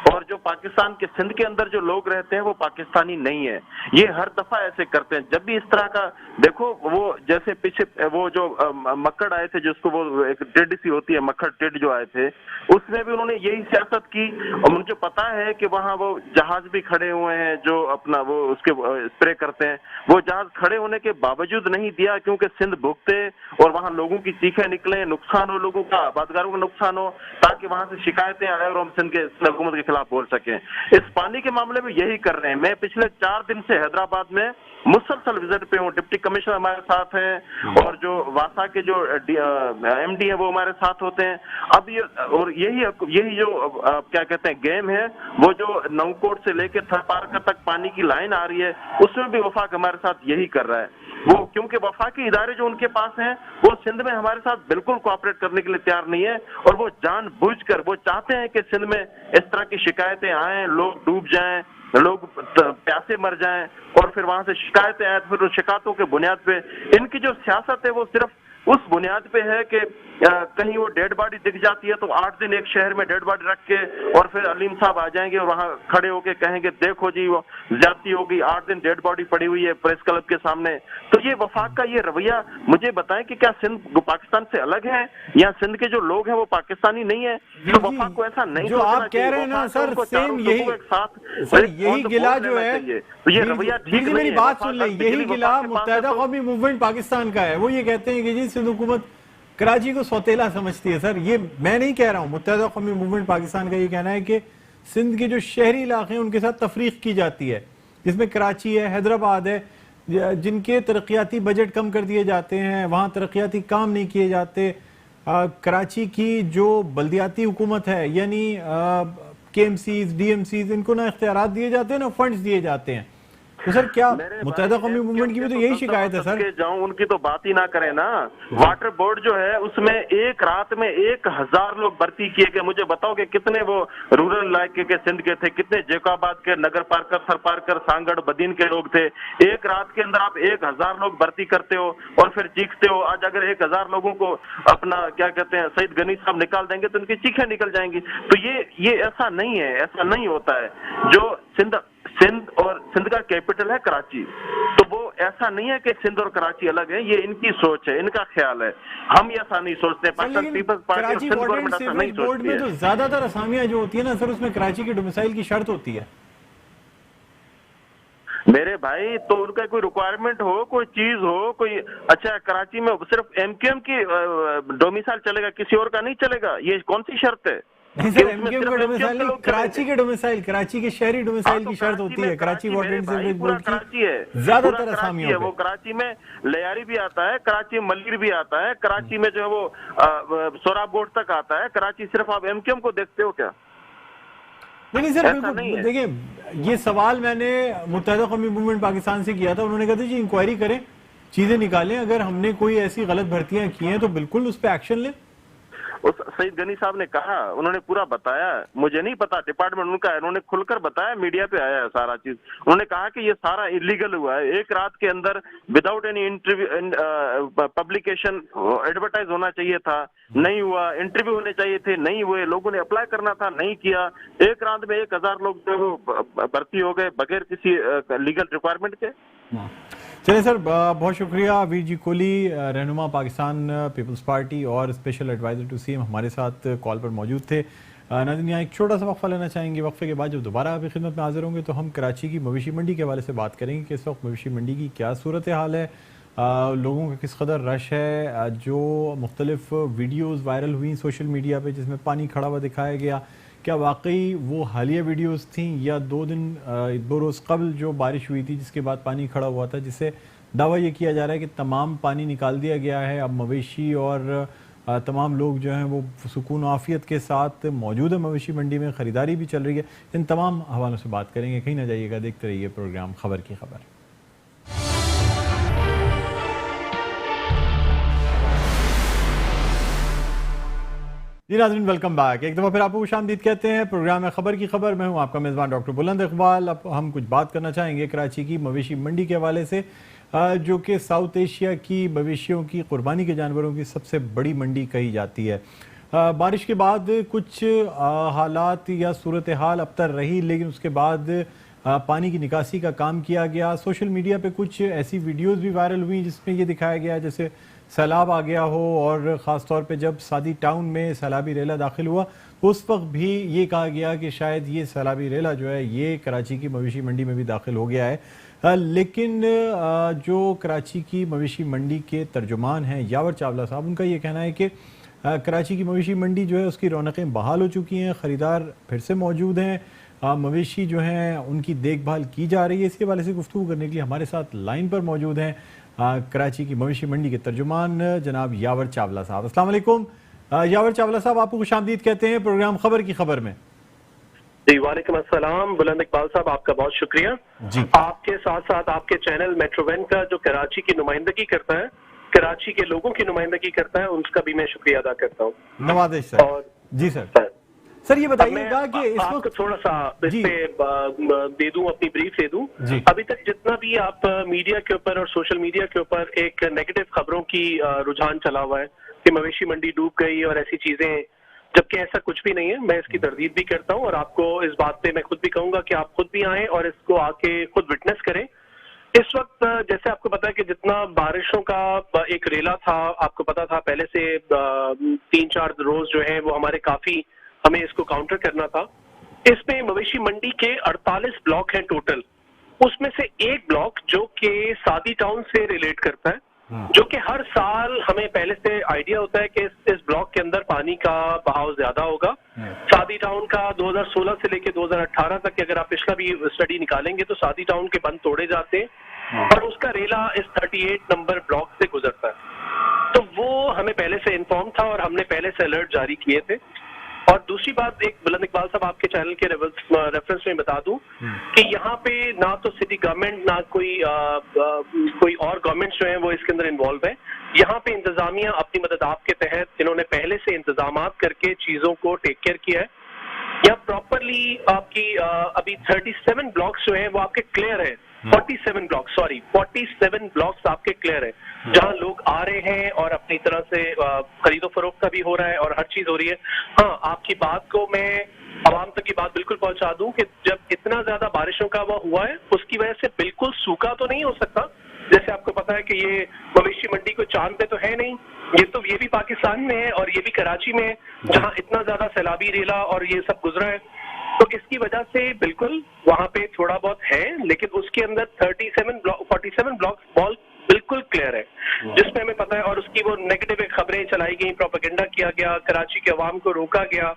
और जो पाकिस्तान के सिंध के अंदर जो लोग रहते हैं वो पाकिस्तानी नहीं है। ये हर दफा ऐसे करते हैं। जब भी इस तरह का देखो, वो जैसे पीछे वो जो मक्खड़ आए थे, जिसको वो एक टिड सी होती है, मक्खड़ टिड जो आए थे, उसमें भी उन्होंने यही सियासत की। और मुझे पता है कि वहाँ वो जहाज भी खड़े हुए हैं जो अपना वो उसके स्प्रे करते हैं, वो जहाज खड़े होने के बावजूद नहीं दिया, क्योंकि सिंध भुगते और वहाँ लोगों की चीखें निकले, नुकसान हो, लोगों का, आबादगारों का नुकसान हो, ताकि वहां से शिकायतें आए और हम सिंध के हुकूमत के खिलाफ बोल सके। इस पानी के मामले में यही कर रहे हैं। मैं पिछले 4 दिन से हैदराबाद में मुसलसल विजिट पे हूँ। डिप्टी कमिश्नर हमारे साथ हैं और जो वासा के जो एमडी है वो हमारे साथ होते हैं। अब ये और यही जो क्या कहते हैं गेम है, वो जो नौकोट से लेकर थरपारकर तक पानी की लाइन आ रही है, उसमें भी वफाक हमारे साथ यही कर रहा है। वो क्योंकि वफाकी इदारे जो उनके पास हैं वो सिंध में हमारे साथ बिल्कुल कोऑपरेट करने के लिए तैयार नहीं है, और वो जानबूझकर वो चाहते हैं कि सिंध में इस तरह की शिकायतें आए, लोग डूब जाएं, लोग प्यासे मर जाएं, और फिर वहां से शिकायतें आए तो फिर उन शिकायतों के बुनियाद पे इनकी जो सियासत है वो सिर्फ उस बुनियाद पे है कि कहीं वो डेड बॉडी दिख जाती है तो 8 दिन एक शहर में डेड बॉडी रख के और फिर अलीम साहब आ जाएंगे और वहां खड़े होके कहेंगे देखो जी वो ज्यादती होगी, 8 दिन डेड बॉडी पड़ी हुई है प्रेस क्लब के सामने। तो ये वफाक का ये रवैया, मुझे बताएं कि क्या सिंध पाकिस्तान से अलग है या सिंध के जो लोग हैं वो पाकिस्तानी नहीं है? तो वफाक को ऐसा नहीं जो आप कह रहे हैं ना सर, सेम यही गिला जो है, तो ये रवैया ठीक मेरी बात सुन ले, यही गिला मुत्तहिदा कौमी मूवमेंट पाकिस्तान का है। वो ये कहते हैं कि जी सिंध हुकूमत कराची को सौतेला समझती है। सर ये मैं नहीं कह रहा हूँ, मुत्तहिदा कौमी मूवमेंट पाकिस्तान का ये कहना है कि सिंध के जो शहरी इलाके हैं उनके साथ तफरीक की जाती है, जिसमें कराची है, हैदराबाद है, जिनके तरक्याती बजट कम कर दिए जाते हैं, वहाँ तरक्याती काम नहीं किए जाते। कराची की जो बल्दियाती हुकूमत है यानी KMCs, DMCs, इनको ना इख्तियारात दिए जाते हैं ना फंड्स दिए जाते हैं। तो सर क्या मुत्तहिदा कौमी मूवमेंट की भी तो यही शिकायत है सर? जाऊं उनकी तो बात ही ना करें ना। वाटर बोर्ड जो है उसमें एक रात में 1000 लोग भर्ती किए गए। मुझे बताओ कि कितने वो रूरल इलाके के सिंध के थे, कितने जैकोबाद के, नगर पारकर, सर पारकर, सांगड़, बदीन के लोग थे। एक रात के अंदर आप 1000 लोग भर्ती करते हो और फिर चीखते हो। आज अगर 1000 लोगों को अपना क्या कहते हैं सईद गनी साहब निकाल देंगे तो उनकी चीखें निकल जाएंगी। तो ये ऐसा नहीं है, ऐसा नहीं होता है। जो सिंध और सिंध का कैपिटल है कराची, तो वो ऐसा नहीं है कि सिंध और कराची अलग है। ये इनकी सोच है, इनका ख्याल है। हम ऐसा नहीं सोचते। पाकिस्तान पीपल्स पार्टी और सिंध गवर्नमेंट ऐसा नहीं सोचती है। तो ज्यादातर असामियां जो होती है ना सर, उसमें कराची के डोमिसाइल की शर्त होती है। मेरे भाई तो उनका कोई रिक्वायरमेंट हो, कोई चीज हो, कोई अच्छा कराची में सिर्फ MQM की डोमिसाइल चलेगा, किसी और का नहीं चलेगा? ये कौन सी शर्त है? नहीं सर, MQM का डोमिसाइल नहीं, कराची के डोमिसाइल, कराची के शहरी डोमिसाइल की शर्त होती है। Karachi water and sewerage board की ज्यादातर असामियों पे। वो कराची में लियारी भी आता है, कराची में मलिर भी आता है, कराची में जो है वो सोराब बोर्ड तक आता है। कराची सिर्फ आप MQM को देखते हो क्या? नहीं सर, बिल्कुल। देखिए ये सवाल मैंने मुत्तहिदा कौमी मूवमेंट पाकिस्तान से किया था। उन्होंने कहा था जी इंक्वायरी करें, चीजें निकालें, अगर हमने कोई ऐसी गलत भर्तियां की हैं तो बिल्कुल उस पर एक्शन लें। उस सईद गनी साहब ने कहा, उन्होंने पूरा बताया। मुझे नहीं पता, डिपार्टमेंट उनका है, उन्होंने खुलकर बताया, मीडिया पे आया है सारा चीज। उन्होंने कहा कि ये सारा इलीगल हुआ है। एक रात के अंदर without any interview publication advertise होना चाहिए था, नहीं हुआ। इंटरव्यू होने चाहिए थे, नहीं हुए। लोगों ने अप्लाई करना था, नहीं किया। एक रात में 1000 लोग जो भर्ती हो गए बगैर किसी लीगल रिक्वायरमेंट के। चलिए सर, बहुत शुक्रिया। वीर जी कोहली, रहनुमा पाकिस्तान पीपल्स पार्टी और स्पेशल एडवाइजर टू CM हमारे साथ कॉल पर मौजूद थे। नाज़रीन यहाँ एक छोटा सा वक्फा लेना चाहेंगे। वक्फे के बाद जब दोबारा आपकी खिदमत में हाजिर होंगे तो हम कराची की मवेशी मंडी के हवाले से बात करेंगे कि इस वक्त मवेशी मंडी की क्या सूरत हाल है, लोगों का किस कदर रश है। जो मुख्तलिफ वीडियोज़ वायरल हुई सोशल मीडिया पर जिसमें पानी खड़ा हुआ दिखाया गया, क्या वाकई वो हालिया वीडियोस थी या 2 रोज़ कबल जो बारिश हुई थी जिसके बाद पानी खड़ा हुआ था, जिससे दावा ये किया जा रहा है कि तमाम पानी निकाल दिया गया है। अब मवेशी और तमाम लोग जो हैं वो सुकून आफियत के साथ मौजूद है मवेशी मंडी में, ख़रीदारी भी चल रही है। इन तमाम हवालों से बात करेंगे, कहीं ना जाइएगा, देखते रहिए प्रोग्राम खबर की खबर। जी नाज़रीन, वेलकम बैक। एक दफ़ा फिर आपको खुशामदीद कहते हैं। प्रोग्राम है खबर की खबर। मैं हूं आपका मेज़बान डॉक्टर बुलंद इकबाल। अब हम कुछ बात करना चाहेंगे कराची की मवेशी मंडी के हवाले से, जो कि साउथ एशिया की मवेशियों की कुर्बानी के जानवरों की सबसे बड़ी मंडी कही जाती है। बारिश के बाद कुछ हालात या सूरत हाल अबतर रही, लेकिन उसके बाद पानी की निकासी का काम किया गया। सोशल मीडिया पे कुछ ऐसी वीडियोस भी वायरल हुई जिसमें ये दिखाया गया जैसे सैलाब आ गया हो, और ख़ास तौर पे जब सादी टाउन में सैलाबी रेला दाखिल हुआ तो उस वक्त भी ये कहा गया कि शायद ये सैलाबी रेला जो है ये कराची की मवेशी मंडी में भी दाखिल हो गया है। लेकिन जो कराची की मवेशी मंडी के तर्जुमान हैं यावर चावला साहब, उनका ये कहना है कि कराची की मवेशी मंडी जो है उसकी रौनकें बहाल हो चुकी हैं, ख़रीदार फिर से मौजूद हैं, मवेशी जो हैं उनकी देखभाल की जा रही है। इसके हवाले से गुफ्तगू करने के लिए हमारे साथ लाइन पर मौजूद हैं कराची की मवेशी मंडी के तर्जुमान जनाब यावर चावला साहब। अस्सलाम वालेकुम यावर चावला साहब, आपको खुशामदीद कहते हैं प्रोग्राम खबर की खबर में। जी वालेकुम अस्सलाम बुलंद इकबाल साहब, आपका बहुत शुक्रिया जी। आपके साथ साथ आपके चैनल मेट्रोवेन का जो कराची की नुमाइंदगी करता है, कराची के लोगों की नुमाइंदगी करता है, उसका भी मैं शुक्रिया अदा करता हूँ। नवाजिश सर। और जी सर सर ये बताइएगा कि इस आपको वक्त थोड़ा सा इस पे दे दूं, अपनी ब्रीफ दे दूं। अभी तक जितना भी आप मीडिया के ऊपर और सोशल मीडिया के ऊपर एक नेगेटिव खबरों की रुझान चला हुआ है कि मवेशी मंडी डूब गई और ऐसी चीजें, जबकि ऐसा कुछ भी नहीं है। मैं इसकी तरदीद भी करता हूं और आपको इस बात पे मैं खुद भी कहूंगा कि आप खुद भी आए और इसको आके खुद विटनेस करें। इस वक्त जैसे आपको पता है कि जितना बारिशों का एक रेला था, आपको पता था पहले से 3-4 रोज जो है वो हमारे काफी, हमें इसको काउंटर करना था। इसमें मवेशी मंडी के 48 ब्लॉक हैं टोटल, उसमें से एक ब्लॉक जो कि सादी टाउन से रिलेट करता है, जो कि हर साल हमें पहले से आइडिया होता है कि इस ब्लॉक के अंदर पानी का बहाव ज्यादा होगा। सादी टाउन का 2016 से लेकर 2018 तक अगर आप पिछला भी स्टडी निकालेंगे तो सादी टाउन के बंद तोड़े जाते हैं और उसका रेला इस 38 नंबर ब्लॉक से गुजरता है। तो वो हमें पहले से इन्फॉर्म था और हमने पहले से अलर्ट जारी किए थे। और दूसरी बात, एक बुलंद इकबाल साहब आपके चैनल के रेफरेंस में बता दूं कि यहाँ पे ना तो सिटी गवर्नमेंट ना कोई और गवर्नमेंट्स जो हैं वो इसके अंदर इन्वॉल्व है। यहाँ पे इंतजामिया अपनी मदद आपके तहत इन्होंने पहले से इंतजाम करके चीजों को टेक केयर किया है। यहाँ प्रॉपरली आपकी अभी 37 ब्लॉक्स जो है वो आपके क्लियर है। 47 ब्लॉक्स आपके क्लियर है, जहां लोग आ रहे हैं और अपनी तरह से खरीदो फरोख्त का भी हो रहा है और हर चीज हो रही है। हाँ, आपकी बात को मैं आवाम तक की बात बिल्कुल पहुंचा दूं कि जब इतना ज्यादा बारिशों का वो हुआ है उसकी वजह से बिल्कुल सूखा तो नहीं हो सकता। जैसे आपको पता है कि ये मवेशी मंडी कोई चांद पे तो है नहीं, ये भी पाकिस्तान में है और ये भी कराची में है, जहां इतना ज्यादा सैलाबी रेला और ये सब गुजरा है। तो इसकी वजह से बिल्कुल वहां पे थोड़ा बहुत है, लेकिन उसके अंदर 47 ब्लॉक बॉल बिल्कुल क्लियर है, जिसमें हमें पता है। और उसकी वो नेगेटिव खबरें चलाई गई, प्रोपेगेंडा किया गया, कराची के अवाम को रोका गया।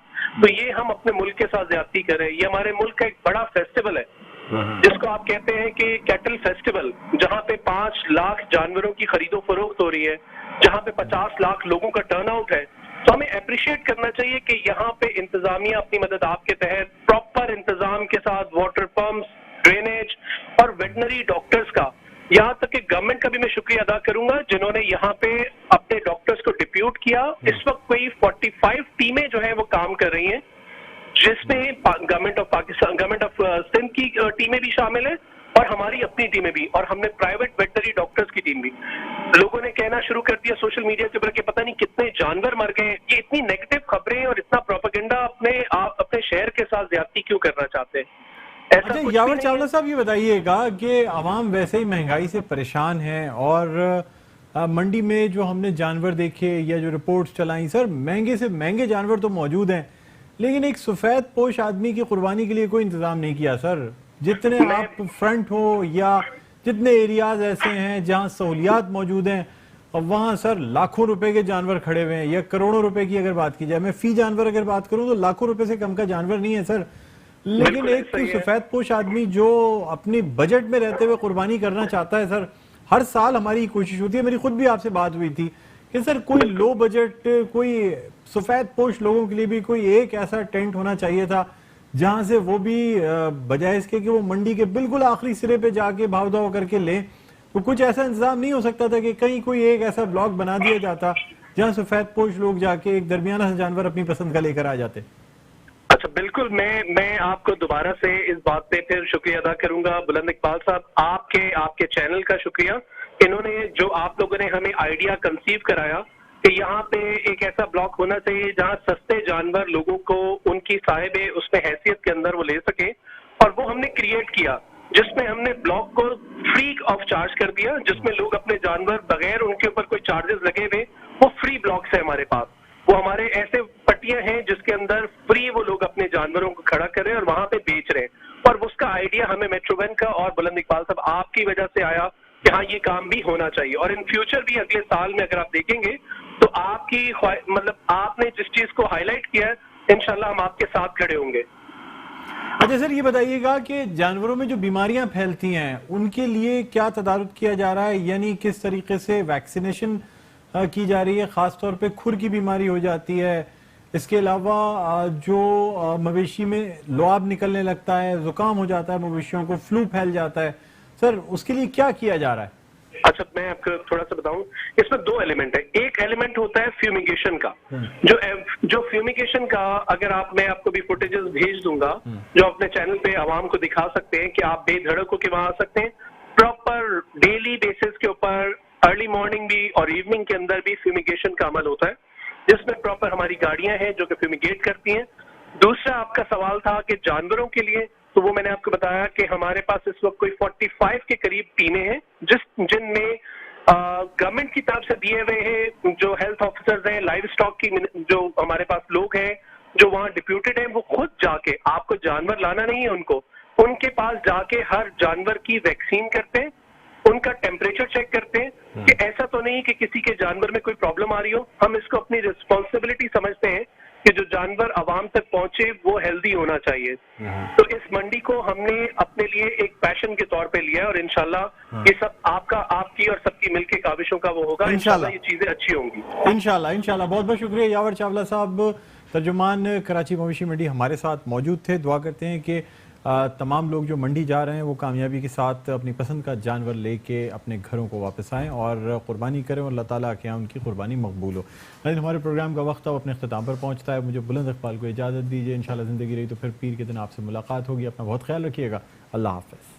तो ये हम अपने मुल्क के साथ ज्यादती कर रहे हैं। ये हमारे मुल्क का एक बड़ा फेस्टिवल है जिसको आप कहते हैं कि कैटल फेस्टिवल, जहाँ पे 5 लाख जानवरों की खरीदो फरोख्त हो रही है, जहाँ पे 50 लाख लोगों का टर्नआउट है। तो हमें अप्रिशिएट करना चाहिए कि यहाँ पे इंतजामिया अपनी मदद आपके तहत प्रॉपर इंतजाम के साथ वाटर पंप्स, ड्रेनेज और वेटनरी डॉक्टर्स का, यहाँ तक कि गवर्नमेंट का भी मैं शुक्रिया अदा करूंगा जिन्होंने यहाँ पे अपने डॉक्टर्स को डिप्यूट किया। इस वक्त कोई 45 टीमें जो है वो काम कर रही हैं, जिसमें government of Pakistan, government of Sindh की टीमें भी शामिल है और हमारी अपनी टीमें भी, और हमने प्राइवेट वेटनरी डॉक्टर्स की टीम भी। लोगों ने कहना शुरू कर दिया सोशल मीडिया के ऊपर कि पता नहीं कितने जानवर मर गए। ये इतनी नेगेटिव खबरें और इतना प्रोपेगेंडा अपने शहर के साथ ज्यादती क्यों करना चाहते हैं? अच्छा, यावर चावला साहब ये बताइएगा कि आवाम वैसे ही महंगाई से परेशान है और मंडी में जो हमने जानवर देखे या जो रिपोर्ट्स चलाई, सर महंगे से महंगे जानवर तो मौजूद हैं, लेकिन एक सफेद पोश आदमी की कुर्बानी के लिए कोई इंतजाम नहीं किया। सर जितने आप फ्रंट हो या जितने एरियाज ऐसे हैं जहां सहूलियात मौजूद हैं, और वहां सर लाखों रुपए के जानवर खड़े हुए हैं या करोड़ों रुपए की अगर बात की जाए, मैं फी जानवर अगर बात करूं तो लाखों रुपए से कम का जानवर नहीं है सर। लेकिन एक सफेद पोश आदमी जो अपनी बजट में रहते हुए कुर्बानी करना चाहता है, सर हर साल हमारी कोशिश होती है, मेरी खुद भी आपसे बात हुई थी कि सर कोई लो बजट, कोई सफेद पोश लोगों के लिए भी कोई एक ऐसा टेंट होना चाहिए था जहां से वो भी बजाय इसके कि वो मंडी के बिल्कुल आखिरी सिरे पे जाके भाव दाव करके ले, तो कुछ ऐसा इंतजाम नहीं हो सकता था कि कहीं कोई एक ऐसा ब्लॉक बना दिया जाता जहां सफेद पोश लोग जाके एक दरमियाना जानवर अपनी पसंद का लेकर आ जाते? अच्छा, बिल्कुल, मैं आपको दोबारा से इस बात पे फिर शुक्रिया अदा करूंगा बुलंद इकबाल साहब, आपके चैनल का शुक्रिया। इन्होंने जो आप लोगों ने हमें आइडिया कंसीव कराया कि यहाँ पे एक ऐसा ब्लॉक होना चाहिए जहाँ सस्ते जानवर लोगों को उनकी साहिबे उसमें हैसियत के अंदर वो ले सके, और वो हमने क्रिएट किया, जिसमें हमने ब्लॉक को फ्री ऑफ चार्ज कर दिया, जिसमें लोग अपने जानवर बगैर उनके ऊपर कोई चार्जेस लगे हुए, वो फ्री ब्लॉक्स है हमारे पास। वो हमारे ऐसे पट्टियां हैं जिसके अंदर फ्री वो लोग अपने जानवरों को खड़ा कर रहे हैं और वहां पे बेच रहे हैं। और उसका आइडिया हमें मेट्रोवन का और बुलंद इकबाल साहब आपकी वजह से आया कि हाँ ये काम भी होना चाहिए, और इन फ्यूचर भी अगले साल में अगर आप देखेंगे तो आपकी मतलब आपने जिस चीज को हाईलाइट किया है, इंशाल्लाह हम आपके साथ खड़े होंगे। अच्छा सर, ये बताइएगा कि जानवरों में जो बीमारियां फैलती हैं उनके लिए क्या तदारुक किया जा रहा है, यानी किस तरीके से वैक्सीनेशन की जा रही है? खासतौर पे खुर की बीमारी हो जाती है, इसके अलावा जो मवेशी में लुआब निकलने लगता है, जुकाम हो जाता है मवेशियों को, फ्लू फैल जाता है, सर उसके लिए क्या किया जा रहा है? अच्छा, मैं आपको थोड़ा सा बताऊं, इसमें दो एलिमेंट है। एक एलिमेंट होता है फ्यूमिगेशन का, जो फ्यूमिगेशन का अगर मैं आपको भी फुटेजेस भेज दूंगा जो अपने चैनल पे आवाम को दिखा सकते हैं कि आप बेधड़क होकर वहां आ सकते हैं। प्रॉपर डेली बेसिस के ऊपर अर्ली मॉर्निंग भी और इवनिंग के अंदर भी फ्यूमिगेशन का अमल होता है, जिसमें प्रॉपर हमारी गाड़ियां हैं जो कि फ्यूमिगेट करती हैं। दूसरा आपका सवाल था कि जानवरों के लिए, तो वो मैंने आपको बताया कि हमारे पास इस वक्त कोई 45 के करीब टीमें हैं जिनमें गवर्नमेंट की तरफ से दिए हुए हैं जो हेल्थ ऑफिसर्स हैं, लाइव स्टॉक की जो हमारे पास लोग हैं जो वहां डिप्यूटेड हैं, वो खुद जाके, आपको जानवर लाना नहीं है उनके पास जाके हर जानवर की वैक्सीन करते हैं, उनका टेम्परेचर चेक करते हैं कि ऐसा तो नहीं कि किसी के जानवर में कोई प्रॉब्लम आ रही हो। हम इसको अपनी रिस्पॉन्सिबिलिटी समझते हैं कि जो जानवर आवाम तक पहुंचे वो हेल्दी होना चाहिए। तो इस मंडी को हमने अपने लिए एक पैशन के तौर पे लिया है और इंशाल्लाह ये सब आपकी और सबकी मिलके काविशों का वो होगा। इंशाल्लाह ये चीजें अच्छी होंगी। इंशाल्लाह। बहुत बहुत शुक्रिया यावर चावला साहब, तर्जुमान कराची मवेशी मंडी हमारे साथ मौजूद थे। दुआ करते हैं कि तमाम लोग जो मंडी जा रहे हैं वो कामयाबी के साथ अपनी पसंद का जानवर लेके अपने घरों को वापस आएँ और क़ुरबानी करें और अल्लाह ताला के यहाँ उनकी क़ुरबानी मकबूल हो। लेकिन हमारे प्रोग्राम का वक्त अब अपने अख्ताम पर पहुँचता है। मुझे बुलंद इक़बाल को इजाज़त दीजिए। इंशाल्लाह ज़िंदगी रही तो फिर पीर के दिन आपसे मुलाकात होगी। अपना बहुत ख्याल रखिएगा। अल्लाह हाफ़िज़।